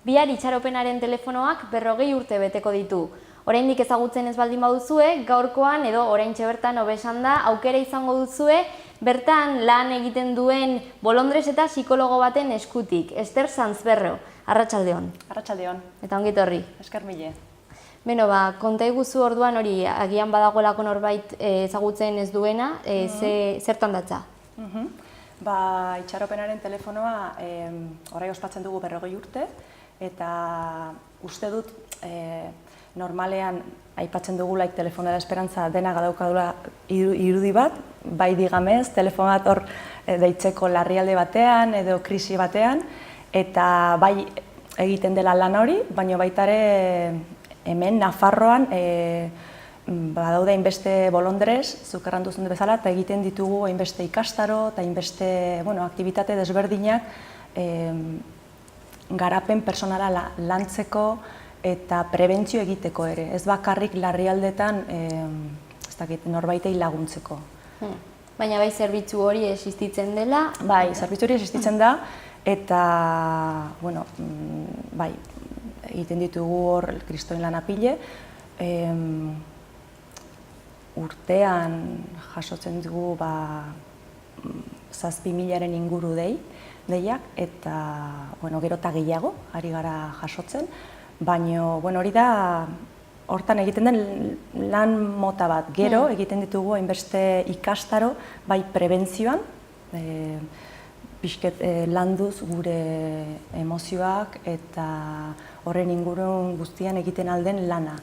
Bihar itxaropenaren telefonoak 40 urte beteko ditu. Oraindik ezagutzen ez baldin baduzue, gaurkoan edo oraintxe bertan hobesan da aukera izango duzue, bertan lan egiten duen bolondres eta psikologo baten eskutik, Ester Sanzberro. Arratsaldeon. Arratsaldeon. Eta ongi etorri. Esker mile. Beno, konta iguzu orduan hori agian badagoelako norbait ezagutzen ez duena, zertan datza? Itxaropenaren telefonoa orain ospatzen dugu 40 urte, eta uste dut normalean aipatzen dugulaik telefono da esperantza dena daukadula irudi bat, bai digamez, telefono bat hor deitzeko larrialde batean edo krisi batean, eta bai egiten dela lan hori, baina baita ere hemen Nafarroan badaude hainbeste bolondres, zuk errandu zuen bezala, eta egiten ditugu hainbeste ikastaro eta hainbeste aktibitate desberdinak garapen personala lantzeko eta prebentzio egiteko ere, ez bakarrik larrialdetan norbaitei laguntzeko. Baina bai zerbitzu hori existitzen dela? Bai, zerbitzu hori existitzen da, eta bai, egiten ditugu hor kristoen lan apile, urtean jasotzen dugu 7.000-aren inguru deiak, eta gero eta gehiago ari gara jasotzen, baina hori da hortan egiten den lan mota bat. Gero egiten ditugu hainbeste ikastaro, bai prebentzioan, pixket landuz gure emozioak eta horren ingurun guztian egiten alden lana.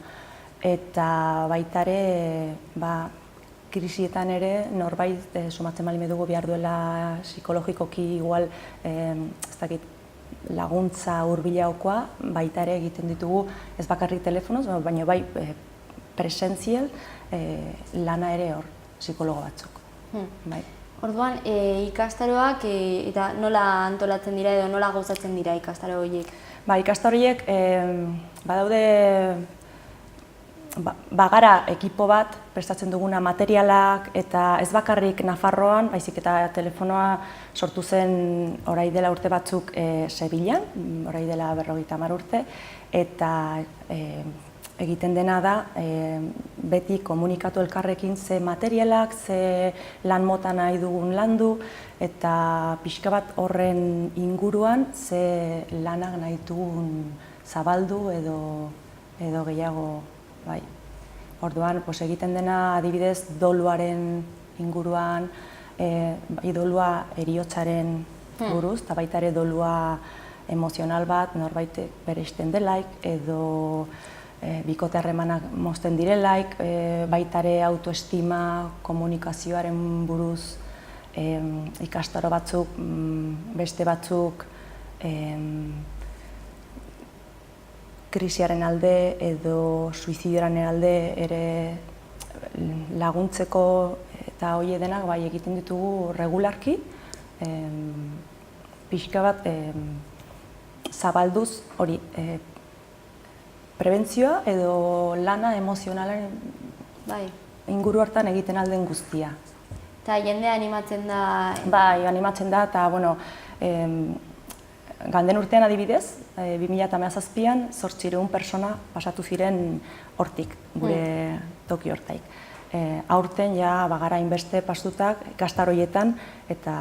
Eta baita ere, krisietan ere norbait sumatzen bali dugu behar duela psikologikoki igual laguntza hurbilagokoa, baita ere egiten ditugu ez bakarrik telefonoz, baina bai presentzial lana ere hor psikologo batzuk. Orduan, ikastaroak eta nola antolatzen dira edo nola gauzatzen dira ikastaro horiek? Ikastaro horiek badaude bagara ekipo bat prestatzen duguna materialak eta ez bakarrik Nafarroan, baizik eta telefonoa sortu zen orai dela urte batzuk Sevillan, orai dela 50 urte, eta egiten dena da beti komunikatu elkarrekin ze materialak, ze lan mota nahi dugun landu, eta pixka bat horren inguruan ze lanak nahi dugun zabaldu edo gehiago. Orduan, egiten dena adibidez doluaren inguruan, dolua heriotzaren buruz, eta baita ere dolua emozional bat norbait bereizten delaik, edo bikote harremanak mozten direlaik, baita ere autoestima, komunikazioaren buruz ikastaro batzuk, beste batzuk krisiaren alde edo suizidioaren alde ere laguntzeko eta hori denak egiten ditugu regularki, pixka bat zabalduz hori prebentzioa edo lana emozionalen inguru hartan egiten alden guztia. Eta jendea animatzen da? Bai, animatzen da, eta ganden urtean adibidez, 2017an 800 persona pasatu ziren hortik, gure toki hortaik. Aurten bagara hainbeste pastutak ikastaroietan, eta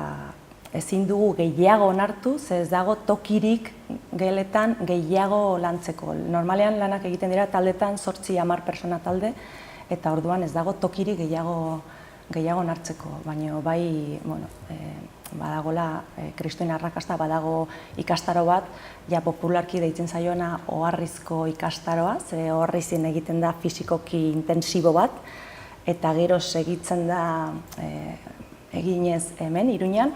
ezin dugu gehiago onartu, ze ez dago tokirik geletan gehiago lantzeko. Normalean lanak egiten dira taldetan 8-10 persona talde, eta orduan ez dago tokirik gehiago onartzeko, baina bai, badagola kristoen arrakasta, badago ikastaro bat, popularki deitzen zaioena oharrizko ikastaroa, ze oharrizien egiten da fisikoki intensibo bat, eta gero segitzen da eginez hemen, Iruñan,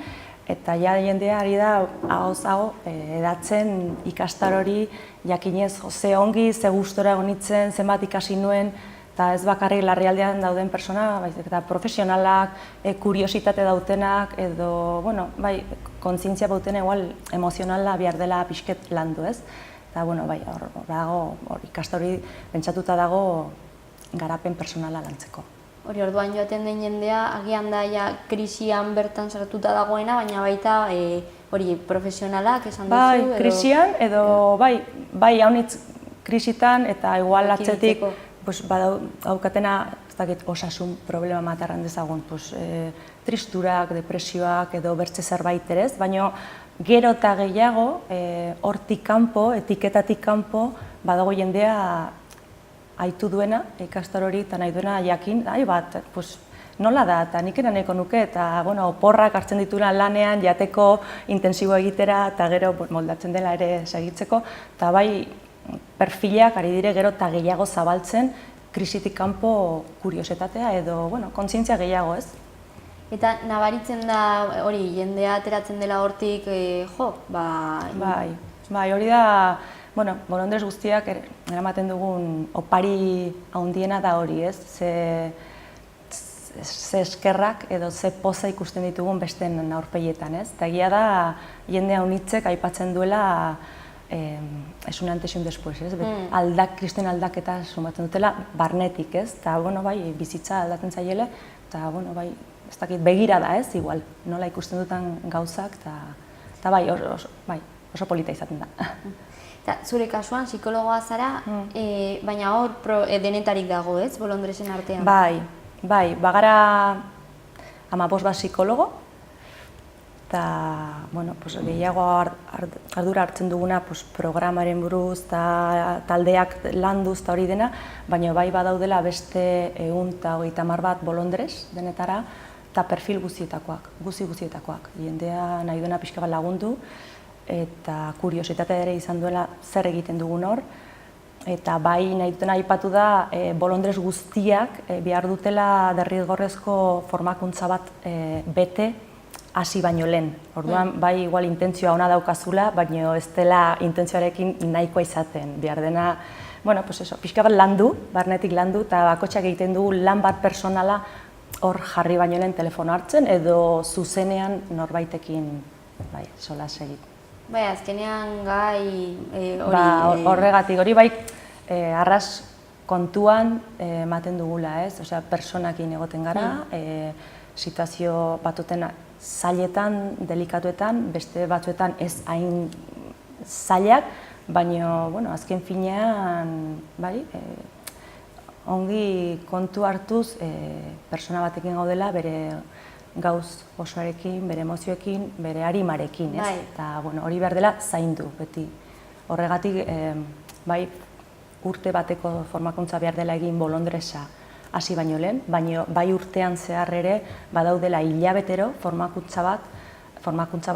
eta jendea ari da ahoz-aho edatzen ikastarori, jakinez ze ongi, ze gustora gonitzen, zenbat ikasi nuen, eta ez bakarrik larrialdean dauden persona, baizik eta profesionalak, kuriositate dautenak, edo, kontzientzia bautena igual emozionala behar dela pixket landu, ez? Eta, ikastori pentsatuta dago garapen personala lantzeko. Hori orduan joaten den jendea, agian da ja krisian bertan sartuta dagoena, baina baita hori profesionalak esan duzu Bai, edo... krisian edo bai haunitz krisitan eta igual atzetik daukatena osasun problema matarran dezagun, tristurak, depresioak edo bertze zerbait ere ez, baina gero eta gehiago hortik kanpo, etiketatik kanpo badago jendea aitu duena, ikastar hori eta nahi duena jakin, nola da, eta nik nahiko nuke, eta oporrak hartzen dituena lanean, jateko, intensibo egitera, eta gero moldatzen dela ere segitzeko, eta bai perfilak ari dire gero eta gehiago zabaltzen, krisitik kanpo kuriositatea edo, kontzientzia gehiago, ez? Eta nabaritzen da hori, jendea ateratzen dela hortik, Bai, hori da, bolondres guztiak eramaten dugun opari handiena da hori, ez? Ze eskerrak edo ze poza ikusten ditugun besteen aurpegietan, ez? Eta egia da, jende haunitzek aipatzen duela es un antes y un después, ez? Kristen aldaketa sumatzen dutela barnetik, ez? Eta, bizitza aldatzen zaiele, eta, ez dakit, begira da, ez? Igual, nola ikusten dutan gauzak, eta oso polita izaten da. Eta zure kasuan, psikologoa zara, baina hor denetarik dago, ez? Bolondresen artean. Bai, bagara 15 bat psikologo, eta gehiago ardura hartzen duguna programaren buruz eta taldeak landuz eta hori dena, baina bai badaudela beste 130 bat bolondres denetara, eta perfil guztietakoak. Jendea nahi duena pixka bat lagundu, eta kuriositatea ere izan duela zer egiten dugun hor, eta bai nahi dutena aipatu da bolondres guztiak behar dutela derrigorrezko formakuntza bat bete hasi baino lehen. Orduan, bai igual intentzioa ona daukazula, baina ez dela intentzioarekin nahikoa izaten. Behar dena, pixka bat landu, barnetik landu, eta bakotxak egiten dugu lan bat personala hor jarri baino lehen telefono hartzen, edo zuzenean norbaitekin solas egiten. Bai, azkenean gai hori... Horregatik, hori bai arras kontuan ematen dugula, ez? Osea, personakin egoten gara, situazio batuten zailetan, delikatuetan, beste batzuetan ez hain zailak, baina, azken finean, ongi kontu hartuz persona batekin gaudela bere gauz osoarekin, bere emozioekin, bere arimarekin, ez? Eta hori behar dela zaindu, beti. Horregatik, urte bateko formakuntza behar dela egin bolondresa hasi baino lehen, baina bai urtean zehar ere badaudela hilabetero formakuntza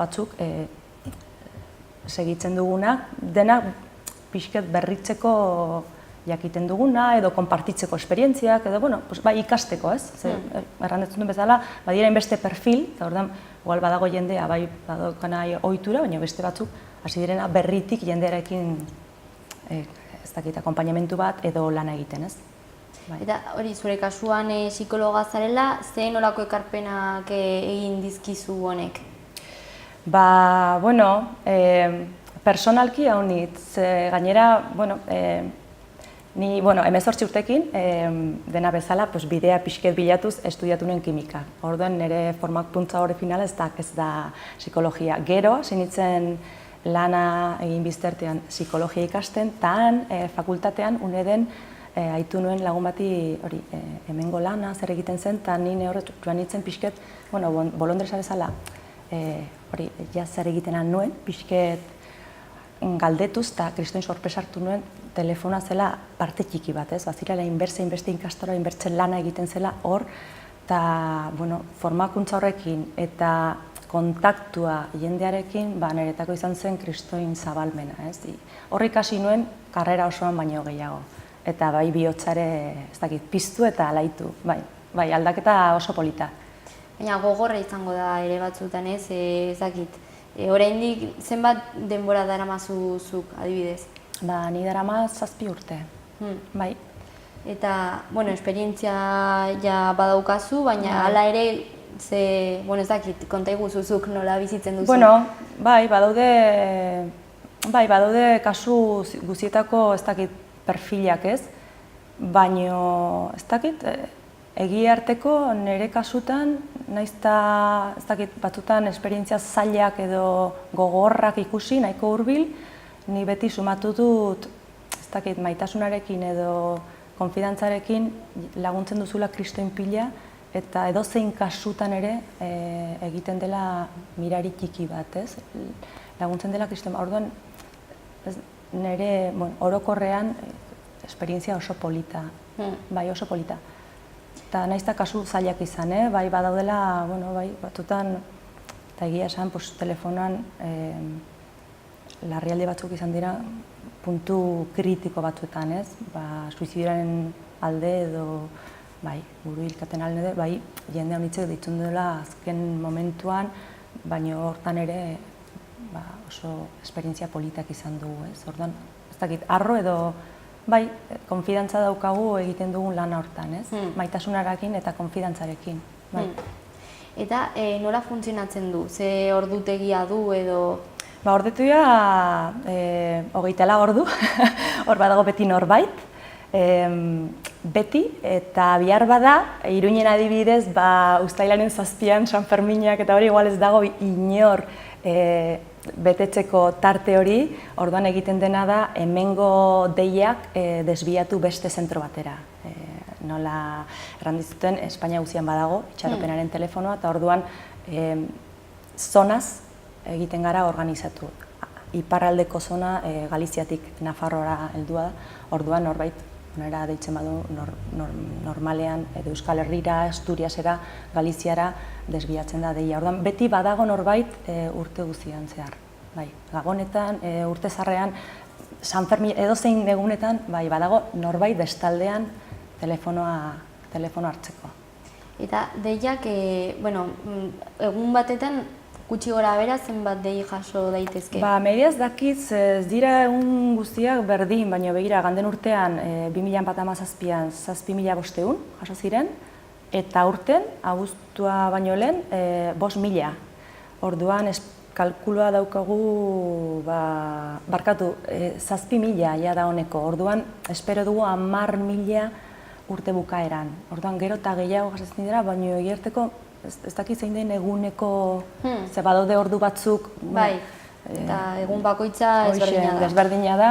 batzuk segitzen duguna, dena pixket berritzeko jakiten duguna, edo konpartitzeko esperientziak, edo ikasteko, ez? Errandetzen duen bezala, badira beste perfil, eta orduan, igual badago jendea, badaukana ohitura, baina beste batzuk hasi direna berritik jendearekin ez dakit, akonpainamentu bat edo lana egiten, ez? Eta hori, zure kasuan psikologa zarela, ze nolako ekarpenak egin dizkizu honek? Personalki haunitz, gainera, ni 18 urtekin, dena bezala, bidea pixket bilatuz estudiatu nuen kimika. Orduan nire formakuntza hori finala ez da psikologia. Gero, sinitzen lana egin biztertean psikologia ikasten, eta han fakultatean uneden aitu nuen lagun bati hemengo lana zer egiten zen, eta nire horret joan nintzen pixket, bolondresa bezala, zer egiten nuen, pixket galdetuz eta kriston sorpresa hartu nuen telefona zela parte txiki bat, ez? Bazirela inbeste inkastora, inbertze lana egiten zela hor, eta formakuntza horrekin eta kontaktua jendearekin niretako izan zen kristoin zabalmena, ez? Horrik hasi nuen karrera osoan baino gehiago, eta bai bihotzare ez dakit piztu eta alaitu, bai aldaketa oso polita. Baina gogorra izango da ere batzutan, ez dakit. Oraindik zenbat denbora daramazu zuk, adibidez? Ni darama 7 urte, bai. Eta, esperientzia ja badaukazu, baina hala ere, ez dakit, konta iguzuzuk nola bizitzen duzu? Bai, badaude kasu guztietako ez dakit perfilak, ez? Baina, ez dakit, Egia arteko nire kasutan, nahiz eta ez dakit batzutan esperientzia zailak edo gogorrak ikusi, nahiko hurbil, ni beti sumatu dut, ez dakit, maitasunarekin edo konfidantzarekin laguntzen duzula kriston pila, eta edozein kasutan ere egiten dela mirari txiki bat, ez? Laguntzen dela kriston, orduan nire orokorrean esperientzia oso polita, bai oso polita. Eta nahiz eta kasu zailak izan, bai badaudela, bai batzutan, eta egia esan, telefonoan larrialdi batzuk izan dira puntu kritiko batzuetan, ez? Suizidioaren alde edo, bai, buru hilkaten alde, bai, jende honitzek ditzen dela azken momentuan, baina hortan ere oso esperientzia politak izan dugu, ez? Orduan, ez dakit, arro edo, bai, konfidantza daukagu egiten dugun lana hortan, ez? Maitasunarekin eta konfidantzarekin, bai. Eta nola funtzionatzen du? Ze ordutegia du edo? Ordutegia 24 ordu, hor badago beti norbait, beti, eta bihar bada, Iruinen adibidez, uztailaren 7an San Ferminak eta hori igual ez dago inor betetzeko tarte hori, orduan egiten dena da hemengo deiak desbiatu beste zentro batera. Nola errandizuten, Espainia guztian badago, itxaropenaren telefonoa, eta orduan zonaz egiten gara organizatu. Iparraldeko zona Galiziatik Nafarroara heldua da, orduan norbait nora deitzen badu normalean Euskal Herrira, Asturiasera, Galiziara desbiatzen da deia. Orduan beti badago norbait urte guztian zehar. Bai, Gabonetan, urte zarrean, San Fermin edozein egunetan, bai, badago norbait bestaldean telefonoa hartzeko. Eta deiak, egun batetan gutxi gora bera zenbat dei jaso daitezke? Mediaz dakiz ez dira egun guztiak berdin, baina begira, ganden urtean 2017an 7.500 jaso ziren, eta urten, abuztua baino lehen, 5.000. Orduan, kalkulua daukagu, barkatu, 7.000 ja da honeko. Orduan, espero dugu 10.000 urte bukaeran. Orduan, gero eta gehiago jasatzen dira, baina egierteko ez dakit zein den eguneko, ze badaude ordu batzuk. Bai, eta egun bakoitza ezberdina da. Desberdina da,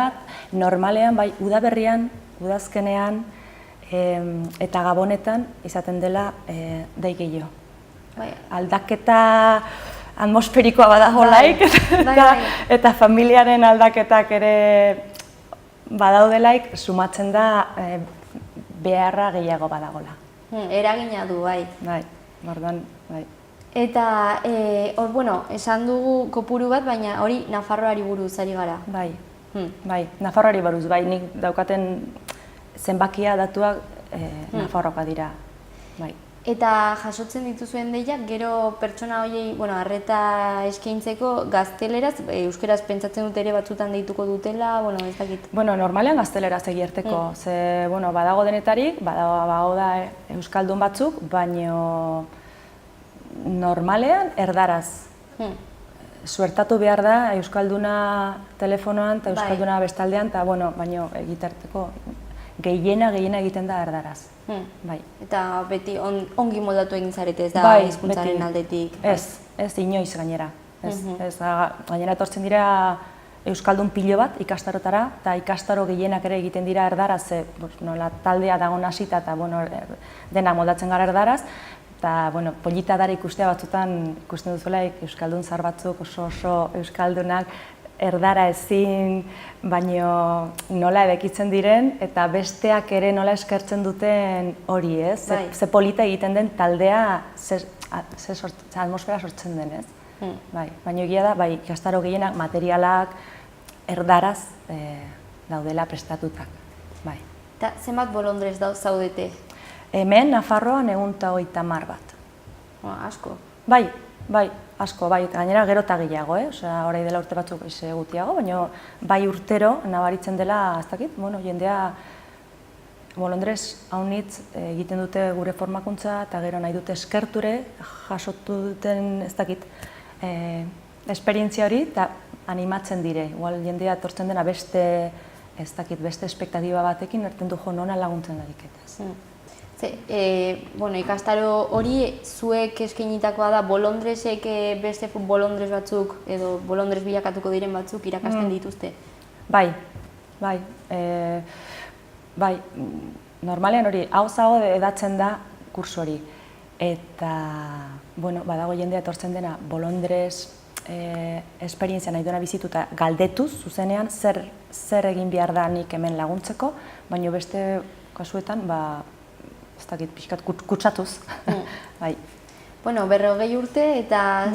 normalean, bai, udaberrian, udazkenean, eta gabonetan izaten dela dei gehiago. Aldaketa atmosferikoa badago laik, eta familiaren aldaketak ere badaudelaik, sumatzen da beharra gehiago badagola. Eragina du, bai. Bai, orduan, bai. Eta, esan dugu kopuru bat, baina hori Nafarroari buruz ari gara. Bai, Nafarroari buruz, bai, nik daukaten zenbakia datuak Nafarroka dira, bai. Eta jasotzen dituzuen deiak, gero pertsona horiei, arreta eskaintzeko gazteleraz, euskeraz pentsatzen dut ere batzutan deituko dutela, ez dakit. Normalean gazteleraz egierteko, ze, badago denetarik, badago da euskaldun batzuk, baino normalean erdaraz. Suertatu behar da euskalduna telefonoan eta euskalduna bestaldean, eta, baino egitarteko gehiena egiten da erdaraz. Eta beti ongi moldatu egin zarete, ez da hizkuntzaren aldetik? Ez inoiz gainera. Gainera etortzen dira euskaldun pilo bat ikastarotara, eta ikastaro gehienak ere egiten dira erdaraz, taldea dagoen hasita eta dena moldatzen gara erdaraz, eta polita dara ikustea batzutan ikusten duzuela euskaldun zar batzuk oso euskaldunak erdara ezin, baino nola edekitzen diren, eta besteak ere nola eskertzen duten hori, ez? Ze polita egiten den taldea, ze atmosfera sortzen den, ez? Baina egia da, ikastaro gehienak materialak erdaraz daudela prestatutak. Eta zenbat bolondrez zaudete? Hemen, Nafarroan 130 bat. Asko? Bai, asko, gainera gero eta gehiago, orai dela urte batzuk gutiago, baina bai urtero nabaritzen dela, ez dakit, jendea bolondrez haunitz egiten dute gure formakuntza eta gero nahi dute eskerture, jasotu duten, ez dakit, esperientzia hori eta animatzen dire. Igual jendea etortzen dena beste, ez dakit, beste espektatiba batekin, erten du jo nona laguntzen dariketaz. Ikastaro hori zuek eskainitakoa da, bolondresek beste bolondres batzuk edo bolondres bilakatuko diren batzuk irakasten dituzte? Bai, normalean hori, hau edatzen da kurso hori. Eta, badago jendea etortzen dena, bolondres esperientzia nahi duena bizituta galdetuz, zuzenean, zer egin behar da nik hemen laguntzeko, baina beste kasuetan, ez dakit pixkat kutsatuz. Bai. 40 urte eta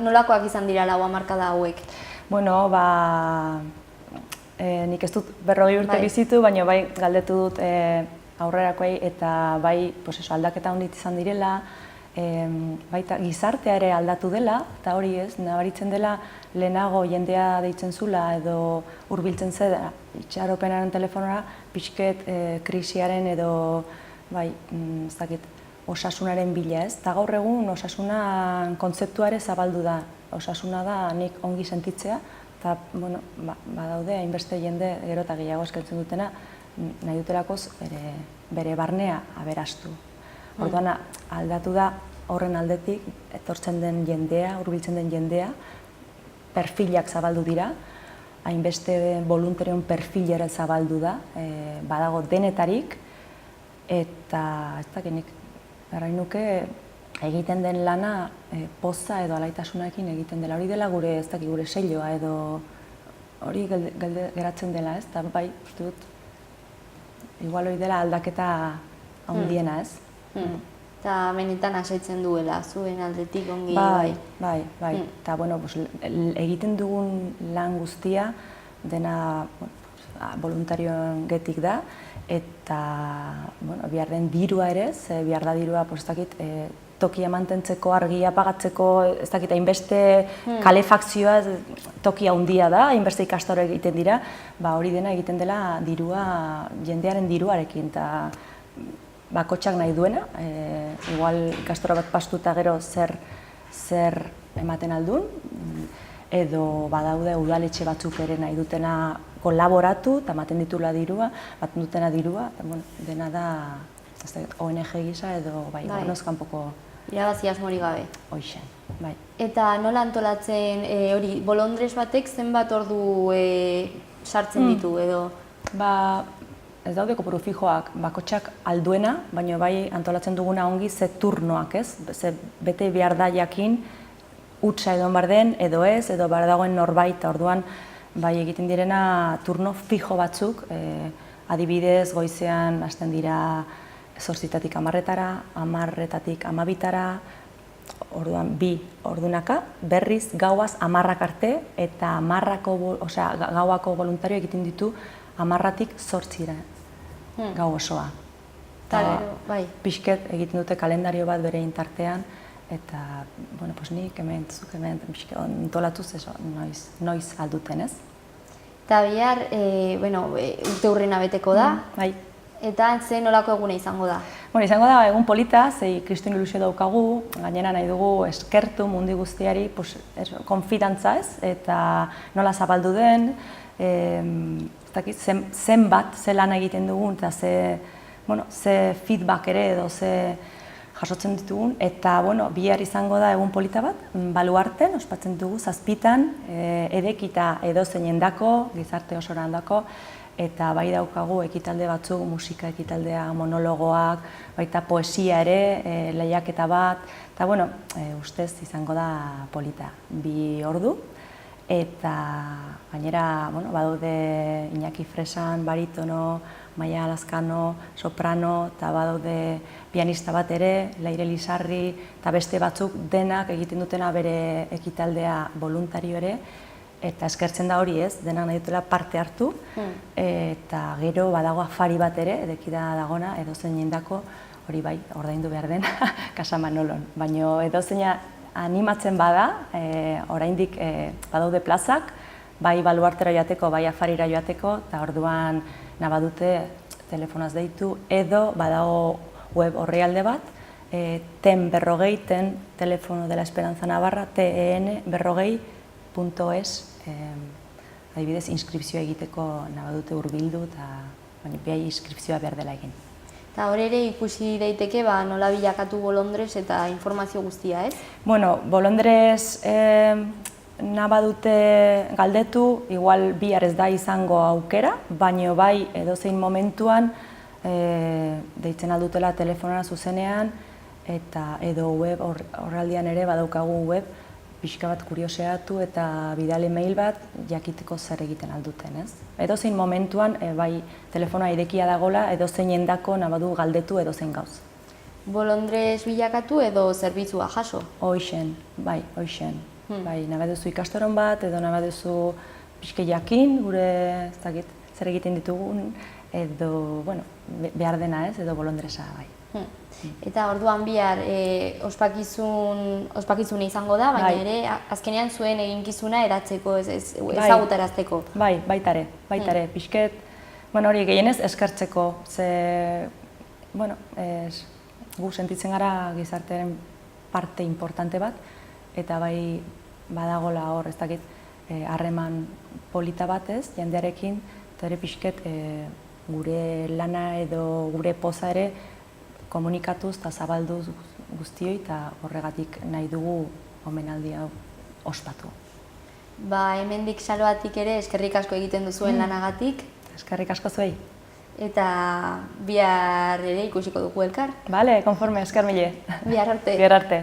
nolakoak izan dira lau hamarkada hauek? Nik ez dut 40 urte bizitu, baina bai galdetu dut aurrerakoei eta bai aldaketa hondit izan direla, baita gizartea ere aldatu dela, eta hori ez, nabaritzen dela lehenago jendea deitzen zula edo hurbiltzen zeda itxaropenaren telefonora pixket krisiaren edo ez dakit, osasunaren bila ez, eta gaur egun osasuna kontzeptua ere zabaldu da. Osasuna da nik ongi sentitzea, eta badaude hainbeste jende gero eta gehiago eskaintzen dutena nahi dutelakoz bere barnea aberastu. Orduan aldatu da horren aldetik etortzen den jendea, hurbiltzen den jendea, perfilak zabaldu dira, hainbeste voluntarion perfil ere zabaldu da, badago denetarik, eta ez dakinik, errain nuke egiten den lana poza edo alaitasunarekin egiten dela. Hori dela gure, ez dakik, gure selloa edo hori geratzen dela, ez? Eta bai, uste dut, igual hori dela aldaketa handiena, ez? Eta benetan asaitzen duela, zuen aldetik ongi. Bai. Eta, egiten dugun lan guztia dena voluntarioen getik da, eta behar den dirua ere, behar da dirua, ez dakit, tokia mantentzeko, argia apagatzeko, ez dakit, hainbeste kalefakzioa tokia handia da, hainbeste ikastaro egiten dira, hori dena egiten dela dirua, jendearen diruarekin, eta bakotxak nahi duena, igual ikastora bat pastuta gero zer ematen aldun, edo badaude udaletxe batzuk ere nahi dutena kolaboratu eta ematen ditula dirua, baten dutena dirua, dena da ONG gisa edo gobernoz kanpoko irabazi asmorik gabe. Hoxe, bai. Eta nola antolatzen, hori, bolondres batek zenbat ordu sartzen ditu edo? Ez daude kopuru fijoak, bakotxak alduena, baina bai antolatzen duguna ongi ze turnoak, ez? Ze bete behar da jakin, utza edo bar den, edo ez, edo bar dagoen norbait, orduan bai egiten direna turno fijo batzuk, adibidez goizean hasten dira 8:00-tik 10:00-tara, 10:00-tik 12:00-tara, orduan 2 ordunaka, berriz gauaz 10:00 arte, eta gauako voluntario egiten ditu 10:00-tik 8:00-ra, gau osoa. Pixket egiten dute kalendario bat bere intartean, eta, nik hemen, zuk hemen, antolatuz noiz alduten, ez? Eta bihar, urte hurrena beteko da, eta ze nolako eguna izango da? Izango da egun polita, zei kriston ilusio daukagu, gainera nahi dugu eskertu mundi guztiari, konfidantza ez, eta nola zabaldu den, zenbat, ze lan egiten dugun, eta ze feedback ere edo ze jasotzen ditugun, eta bihar izango da egun polita bat, baluarten, ospatzen dugu, 7:00, edekita edozeinen dako, gizarte osoran dako, eta bai daukagu ekitalde batzuk, musika ekitaldea, monologoak, baita poesia ere, lehiaketa bat, eta ustez izango da polita, 2 ordu, eta gainera badaude Iñaki Fresan, baritono, Maia Lazkano, soprano, eta badaude pianista bat ere, Leire Lizarri, eta beste batzuk denak egiten dutena bere ekitaldea voluntario ere, eta eskertzen da hori ez, denak nahi dutela parte hartu, eta gero badago afari bat ere, edekida dagona, edozein jendako, hori bai, ordaindu behar den, Casa Manolon. Baina edozeina animatzen bada, oraindik badaude plazak, bai baluartera joateko, bai afarira joateko, eta orduan nabadute telefonaz deitu, edo badago web orrialde bat, TEN berrogei, TEN Telefono de la Esperanza Navarra, TEN berrogei.es, adibidez, inskripzioa egiteko nabadute hurbildu, eta bai inskripzioa behar dela egin. Eta hor ere ikusi daiteke nola bilakatu Bolondres eta informazio guztia, ez? Bueno, Bolondres nabadute galdetu, igual bihar ez da izango aukera, baino bai edozein momentuan deitzen aldutela telefonara zuzenean, eta edo web horraldian ere badaukagu web, pixka bat kurioseatu eta bidali mail bat jakiteko zer egiten alduten, ez? Edozein momentuan, bai telefonoa irekia dagola, edozein endako nabadu galdetu edozein gauz. Bolondres bilakatu edo zerbitzua jaso? Hoixen, bai, hoixen. Bai, nabe duzu ikastoron bat, edo nabe duzu pixke jakin, gure, ez dakit, zer egiten ditugun, edo, bueno, behar dena ez, edo bolondresa, bai. Eta orduan bihar ospakizuna izango da, baina ere azkenean zuen eginkizuna eratzeko, ezagutarazteko. Bai, baitare, pixket, bueno, hori gehienez eskertzeko, ze, bueno, gu sentitzen gara gizartearen parte importante bat, eta bai badagola hor, ez dakit, harreman polita batez, jendearekin, eta ere pixket gure lana edo gure poza ere komunikatuz eta zabalduz guztioi, eta horregatik nahi dugu omenaldi hau ospatu. Hemendik Saloatik ere eskerrik asko egiten duzuen lanagatik. Eskerrik asko zuei. Eta bihar ere ikusiko dugu elkar. Bale, konforme, esker mile. Bihar arte. Bihar arte.